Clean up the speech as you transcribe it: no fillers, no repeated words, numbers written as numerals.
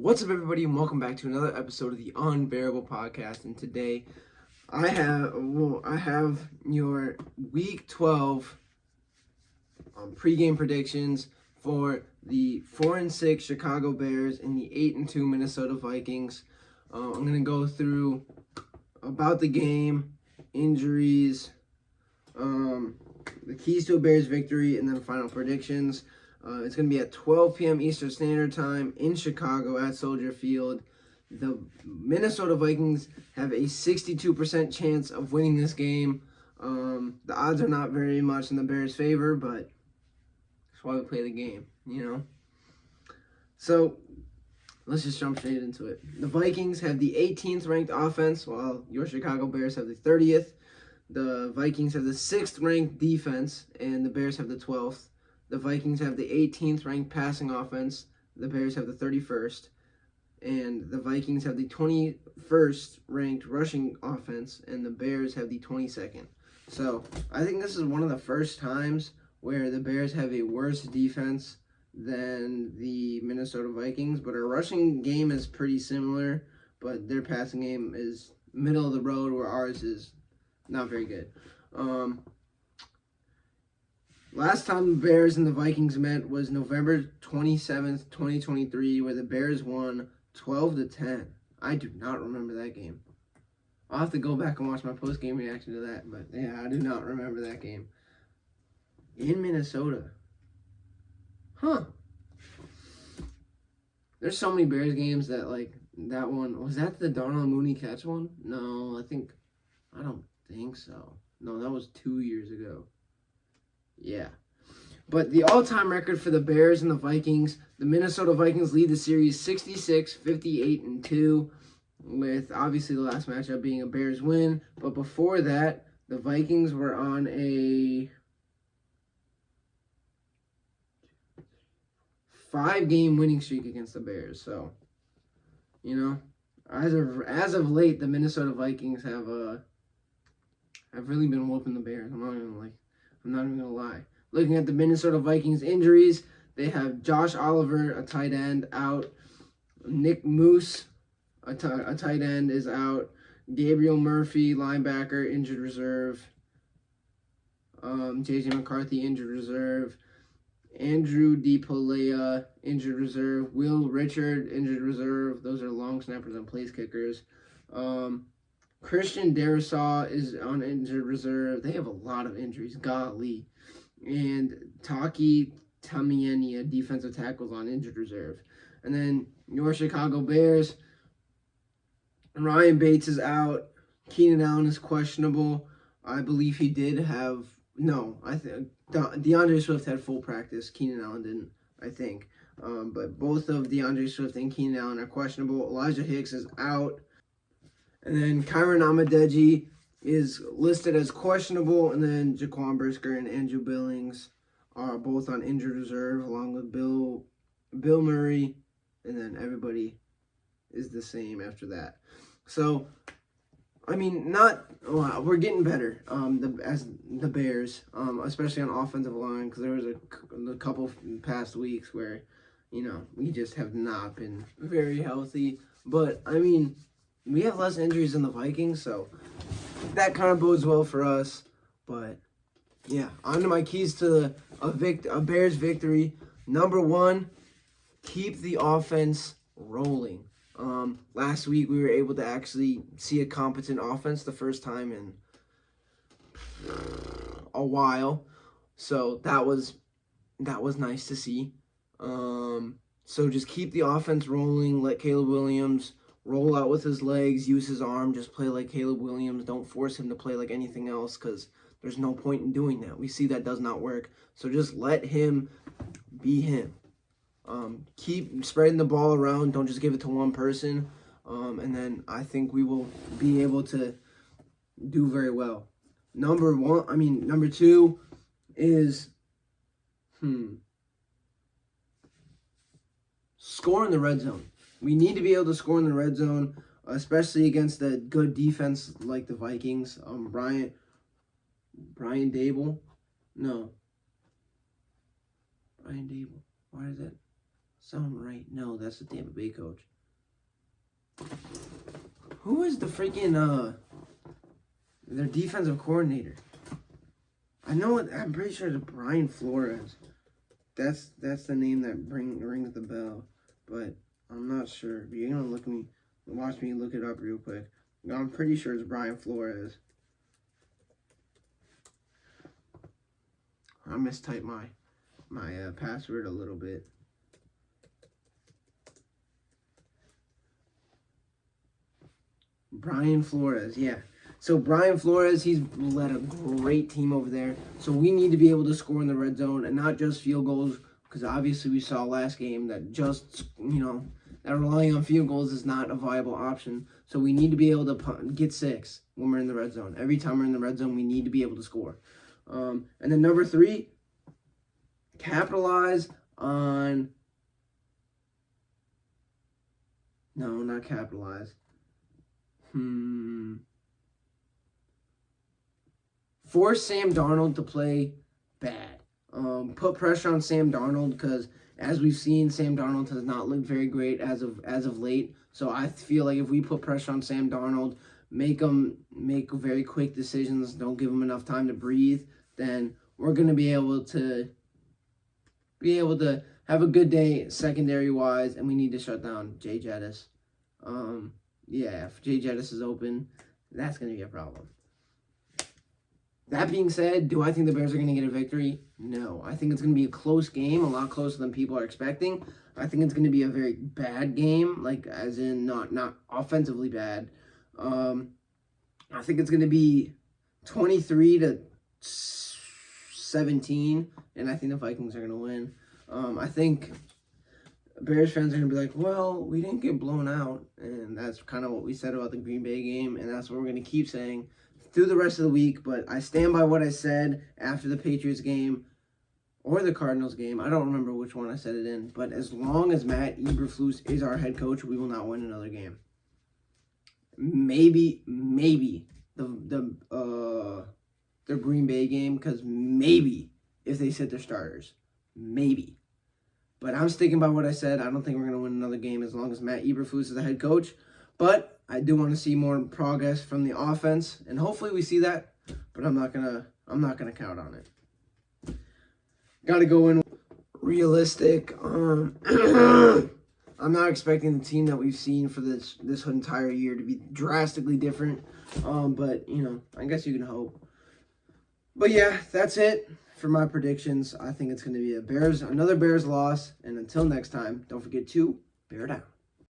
What's up, everybody, and welcome back to another episode of the Unbearable Podcast. And today, I have your Week 12 pregame predictions for the 4-6 Chicago Bears and the 8-2 Minnesota Vikings. I'm gonna go through about the game, injuries, the keys to a Bears victory, and then final predictions. It's going to be at 12 p.m. Eastern Standard Time in Chicago at Soldier Field. The Minnesota Vikings have a 62% chance of winning this game. The odds are not very much in the Bears' favor, but that's why we play the game, you know? So, let's just jump straight into it. The Vikings have the 18th ranked offense, while your Chicago Bears have the 30th. The Vikings have the 6th ranked defense, and the Bears have the 12th. The Vikings have the 18th ranked passing offense. The Bears have the 31st. And the Vikings have the 21st ranked rushing offense, and the Bears have the 22nd. So, I think this is one of the first times where the Bears have a worse defense than the Minnesota Vikings. But our rushing game is pretty similar, but their passing game is middle of the road, where ours is not very good. Last time the Bears and the Vikings met was November 27th, 2023, where the Bears won 12-10. I do not remember that game. I'll have to go back and watch my post-game reaction to that, but yeah, I do not remember that game. In Minnesota. Huh. There's so many Bears games that, like, that one, was that the Darnell Mooney catch one? No, I don't think so. No, that was 2 years ago. Yeah. But the all-time record for the Bears and the Vikings, the Minnesota Vikings lead the series 66-58-2, with obviously the last matchup being a Bears win. But before that, the Vikings were on a 5-game winning streak against the Bears. So, you know, as of late, the Minnesota Vikings have really been whooping the Bears. I'm not even gonna lie. Looking at the Minnesota Vikings injuries, they have Josh Oliver, a tight end, out. Nick Moose, a tight end, is out. Gabriel Murphy, linebacker, injured reserve. J.J. McCarthy, injured reserve. Andrew DePolea, injured reserve. Will Richard, injured reserve. Those are long snappers and place kickers. Christian Darrisaw is on injured reserve. They have a lot of injuries. Golly. And Taki Tamieni, defensive tackles, on injured reserve. And then your Chicago Bears, Ryan Bates is out. Keenan Allen is questionable. I believe he did have... No, I think DeAndre Swift had full practice. Keenan Allen didn't, I think. But both of DeAndre Swift and Keenan Allen are questionable. Elijah Hicks is out. And then Kyron Amadeji is listed as questionable, and then Jaquan Brisker and Andrew Billings are both on injured reserve, along with Bill Murray, and then everybody is the same after that. So, I mean, we're getting better as the Bears, especially on offensive line, because there was a couple past weeks where, you know, we just have not been very healthy. But, I mean, we have less injuries than the Vikings, so that kind of bodes well for us. But, yeah, on to my keys to a Bears victory. Number one, keep the offense rolling. Last week we were able to actually see a competent offense the first time in a while. So that was nice to see. So just keep the offense rolling. Let Caleb Williams roll out with his legs, use his arm, just play like Caleb Williams. Don't force him to play like anything else, because there's no point in doing that. We see that does not work. So just let him be him. Keep spreading the ball around. Don't just give it to one person. And then I think we will be able to do very well. Number two is score in the red zone. We need to be able to score in the red zone, especially against a good defense like the Vikings. Brian Dable. No. Brian Dable. Why is that Sound right? No, that's the Tampa Bay coach. Who is the freaking their defensive coordinator? I know it. I'm pretty sure it's Brian Flores. That's the name that rings the bell, but I'm not sure. You're gonna watch me look it up real quick. I'm pretty sure it's Brian Flores. I mistyped my password a little bit. Brian Flores, yeah. So Brian Flores, he's led a great team over there. So we need to be able to score in the red zone and not just field goals, because obviously we saw last game that just, that relying on field goals is not a viable option. So we need to be able to get 6 when we're in the red zone. Every time we're in the red zone, we need to be able to score. And then number 3, capitalize on... No, not capitalize. Force Sam Darnold to play bad. Put pressure on Sam Darnold, because as we've seen, Sam Darnold has not looked very great as of late. So I feel like if we put pressure on Sam Darnold, make him make very quick decisions, don't give him enough time to breathe, then we're going to be able to have a good day secondary wise, and we need to shut down Jay Jettis. Yeah, if Jay Jettis is open, that's going to be a problem. That being said, do I think the Bears are going to get a victory? No. I think it's going to be a close game, a lot closer than people are expecting. I think it's going to be a very bad game, like as in not offensively bad. I think it's going to be 23-17, and I think the Vikings are going to win. I think Bears fans are going to be like, well, we didn't get blown out, and that's kind of what we said about the Green Bay game, and that's what we're going to keep saying through the rest of the week. But I stand by what I said after the Patriots game or the Cardinals game. I don't remember which one I said it in, but as long as Matt Eberflus is our head coach, we will not win another game. Maybe the Green Bay game, because maybe if they sit their starters, maybe. But I'm sticking by what I said. I don't think we're going to win another game as long as Matt Eberflus is the head coach. But I do want to see more progress from the offense, and hopefully we see that. But I'm not gonna count on it. Got to go in realistic. I'm not expecting the team that we've seen for this entire year to be drastically different. But I guess you can hope. But yeah, that's it for my predictions. I think it's going to be another Bears loss. And until next time, don't forget to bear down.